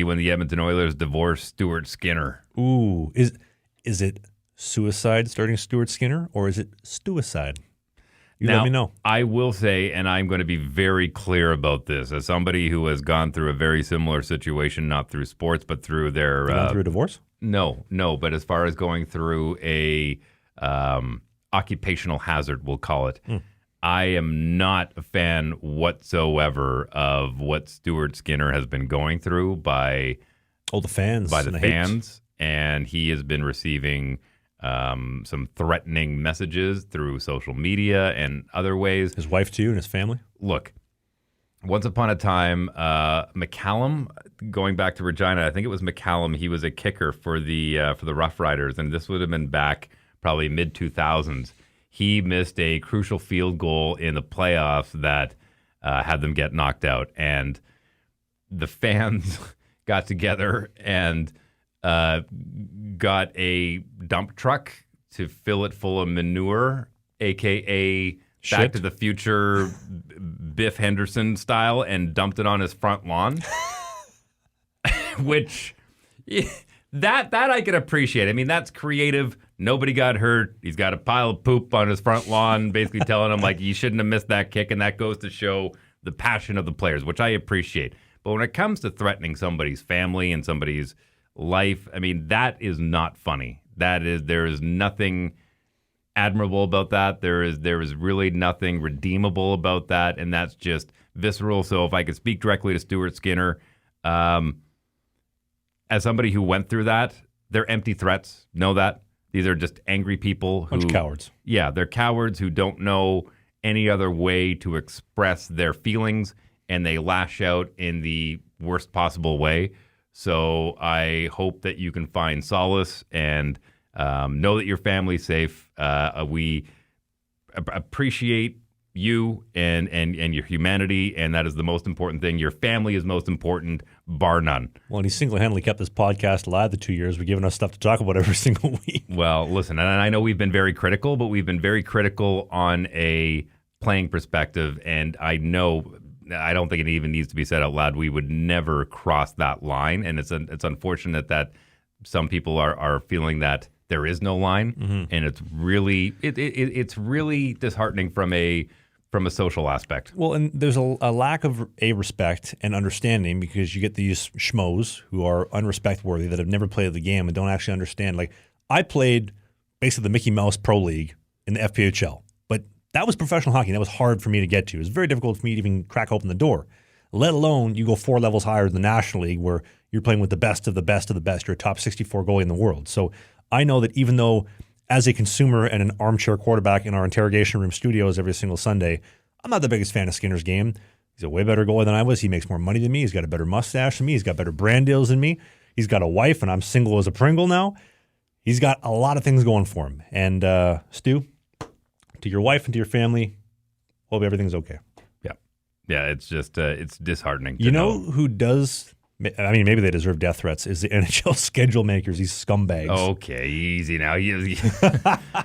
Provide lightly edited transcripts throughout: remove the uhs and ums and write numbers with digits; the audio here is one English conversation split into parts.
when the Edmonton Oilers divorced Stuart Skinner. Ooh, is it suicide starting Stuart Skinner, or is it stuicide? Let me know. I will say, and I'm going to be very clear about this, as somebody who has gone through a very similar situation, not through sports, but through their... through a divorce? No, but as far as going through a occupational hazard, we'll call it, I am not a fan whatsoever of what Stuart Skinner has been going through by the fans. By the fans. And he has been receiving some threatening messages through social media and other ways. His wife, too, and his family? Look, once upon a time, McCallum, going back to Regina, I think it was McCallum, he was a kicker for the Rough Riders, and this would have been back probably mid-2000s. He missed a crucial field goal in the playoffs that had them get knocked out. And the fans got together and got a dump truck to fill it full of manure, a.k.a. Back to the Future Biff Henderson style, and dumped it on his front lawn. Which... That I can appreciate. I mean, that's creative. Nobody got hurt. He's got a pile of poop on his front lawn, basically telling him, like, you shouldn't have missed that kick, and that goes to show the passion of the players, which I appreciate. But when it comes to threatening somebody's family and somebody's life, I mean, that is not funny. There is nothing admirable about that. There is really nothing redeemable about that, and that's just visceral. So if I could speak directly to Stuart Skinner, as somebody who went through that, they're empty threats. Know that. These are just angry people who... Bunch of cowards. Yeah, they're cowards who don't know any other way to express their feelings, and they lash out in the worst possible way. So I hope that you can find solace and know that your family's safe. We appreciate you and your humanity, and that is the most important thing. Your family is most important, bar none. Well, and he single-handedly kept this podcast alive the 2 years. We're giving us stuff to talk about every single week. Well, listen, and I know we've been very critical, but we've been very critical on a playing perspective, and I don't think it even needs to be said out loud. We would never cross that line, and it's unfortunate that some people are feeling that there is no line, and it's really disheartening from a social aspect. Well, and there's a lack of respect and understanding, because you get these schmoes who are unrespect worthy that have never played the game and don't actually understand. Like, I played basically the Mickey Mouse Pro League in the FPHL, but that was professional hockey. That was hard for me to get to. It was very difficult for me to even crack open the door, let alone you go 4 levels higher than the National League, where you're playing with the best of the best of the best. You're a top 64 goalie in the world. So I know that even though, as a consumer and an armchair quarterback in our interrogation room studios every single Sunday, I'm not the biggest fan of Skinner's game. He's a way better goalie than I was. He makes more money than me. He's got a better mustache than me. He's got better brand deals than me. He's got a wife, and I'm single as a Pringle now. He's got a lot of things going for him. And Stu, to your wife and to your family, hope everything's okay. Yeah, it's just it's disheartening. You know who does... I mean, maybe they deserve death threats, is the NHL schedule makers, these scumbags. Okay, easy now.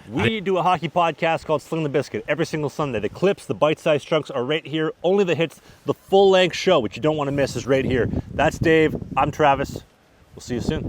We do a hockey podcast called Sling the Biscuit every single Sunday. The clips, the bite-sized chunks are right here. Only the hits, the full-length show, which you don't want to miss, is right here. That's Dave. I'm Travis. We'll see you soon.